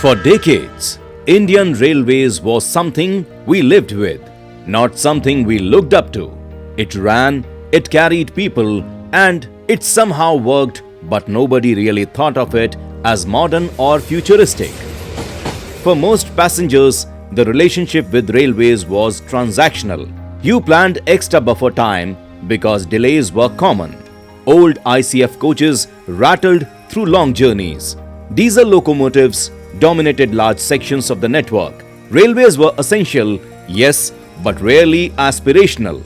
For decades, Indian Railways was something we lived with, not something we looked up to. It ran, it carried people, and it somehow worked, but nobody really thought of it as modern or futuristic. For most passengers, the relationship with railways was transactional. You planned extra buffer time because delays were common. Old ICF coaches rattled through long journeys. Diesel locomotives dominated large sections of the network. Railways were essential, yes, but rarely aspirational.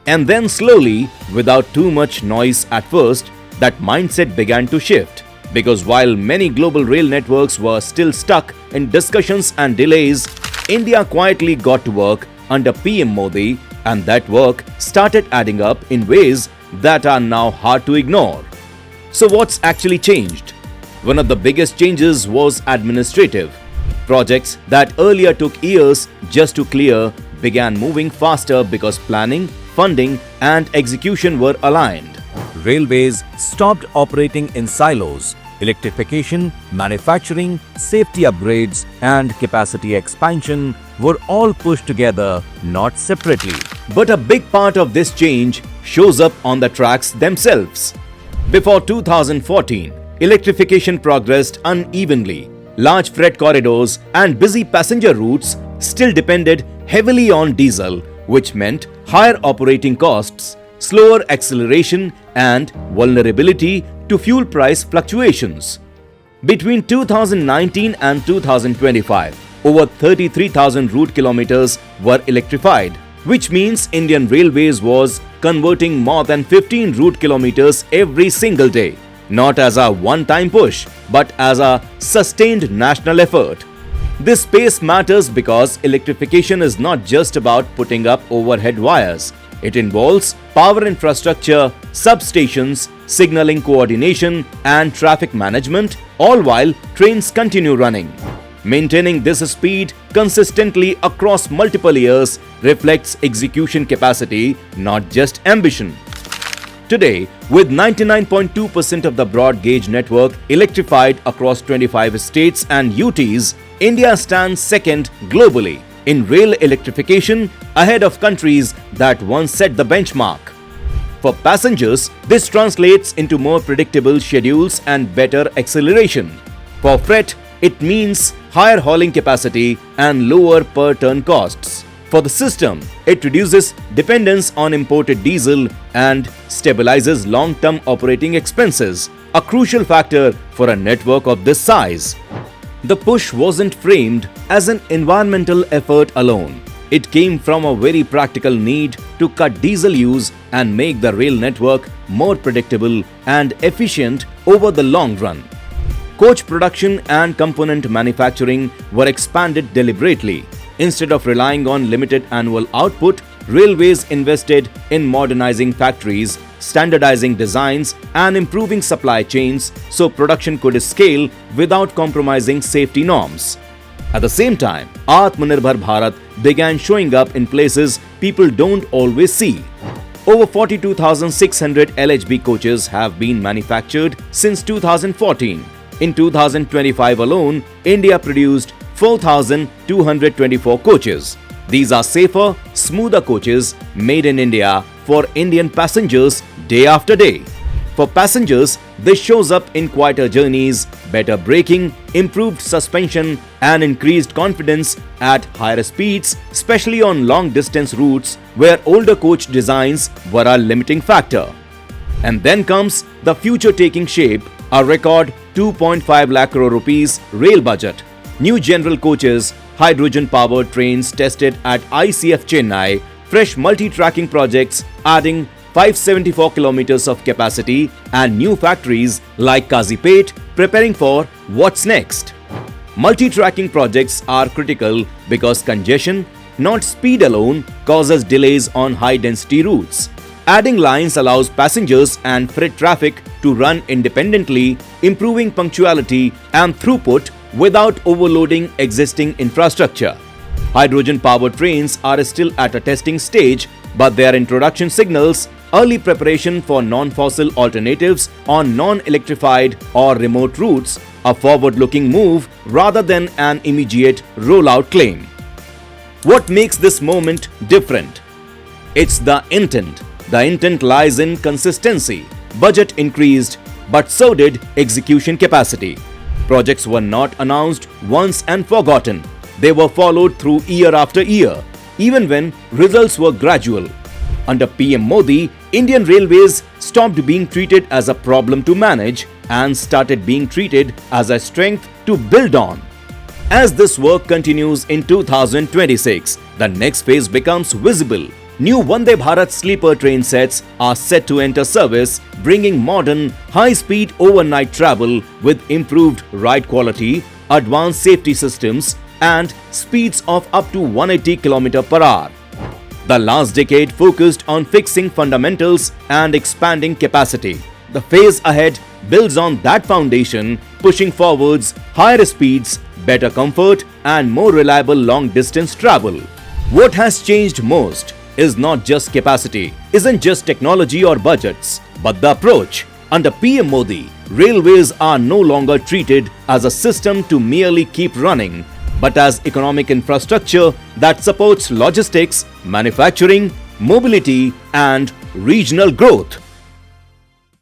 And then slowly, without too much noise at first, that mindset began to shift. Because while many global rail networks were still stuck in discussions and delays, India quietly got to work under PM Modi, and that work started adding up in ways that are now hard to ignore. So what's actually changed? One of the biggest changes was administrative. Projects that earlier took years just to clear began moving faster because planning, funding, and execution were aligned. Railways stopped operating in silos. Electrification, manufacturing, safety upgrades, and capacity expansion were all pushed together, not separately. But a big part of this change shows up on the tracks themselves. Before 2014, electrification progressed unevenly. Large freight corridors and busy passenger routes still depended heavily on diesel, which meant higher operating costs, slower acceleration, and vulnerability to fuel price fluctuations. Between 2019 and 2025, over 33,000 route kilometers were electrified, which means Indian Railways was converting more than 15 route kilometers every single day, not as a one-time push, but as a sustained national effort. This pace matters because electrification is not just about putting up overhead wires. It involves power infrastructure, substations, signaling coordination, and traffic management, all while trains continue running. Maintaining this speed consistently across multiple years reflects execution capacity, not just ambition. Today, with 99.2% of the broad gauge network electrified across 25 states and UTs, India stands second globally in rail electrification, ahead of countries that once set the benchmark. For passengers, this translates into more predictable schedules and better acceleration. For freight, it means higher hauling capacity and lower per ton costs. For the system, it reduces dependence on imported diesel and stabilizes long-term operating expenses, a crucial factor for a network of this size. The push wasn't framed as an environmental effort alone. It came from a very practical need to cut diesel use and make the rail network more predictable and efficient over the long run. Coach production and component manufacturing were expanded deliberately. Instead of relying on limited annual output, railways invested in modernizing factories, standardizing designs, and improving supply chains so production could scale without compromising safety norms. At the same time, Atmanirbhar Bharat began showing up in places people don't always see. Over 42,600 LHB coaches have been manufactured since 2014. In 2025 alone, India produced 4,224 coaches. These are safer, smoother coaches made in India for Indian passengers day after day. For passengers, this shows up in quieter journeys, better braking, improved suspension, and increased confidence at higher speeds, especially on long-distance routes where older coach designs were a limiting factor. And then comes the future taking shape, a record 2.5 lakh crore rupees rail budget. New general coaches, hydrogen-powered trains tested at ICF Chennai, fresh multi-tracking projects adding 574 kilometers of capacity, and new factories like Kazipet preparing for what's next. Multi-tracking projects are critical because congestion, not speed alone, causes delays on high-density routes. Adding lines allows passengers and freight traffic to run independently, improving punctuality and throughput without overloading existing infrastructure. Hydrogen-powered trains are still at a testing stage, but their introduction signals early preparation for non-fossil alternatives on non-electrified or remote routes, a forward-looking move rather than an immediate rollout claim. What makes this moment different? It's the intent. The intent lies in consistency. Budget increased, but so did execution capacity. Projects were not announced once and forgotten. They were followed through year after year, even when results were gradual. Under PM Modi, Indian Railways stopped being treated as a problem to manage and started being treated as a strength to build on. As this work continues in 2026, the next phase becomes visible. New Vande Bharat sleeper train sets are set to enter service, bringing modern, high-speed overnight travel with improved ride quality, advanced safety systems, and speeds of up to 180 km per hour. The last decade focused on fixing fundamentals and expanding capacity. The phase ahead builds on that foundation, pushing forwards higher speeds, better comfort, and more reliable long-distance travel. What has changed most is not just capacity, isn't just technology or budgets, but the approach. Under PM Modi, railways are no longer treated as a system to merely keep running, but as economic infrastructure that supports logistics, manufacturing, mobility, and regional growth.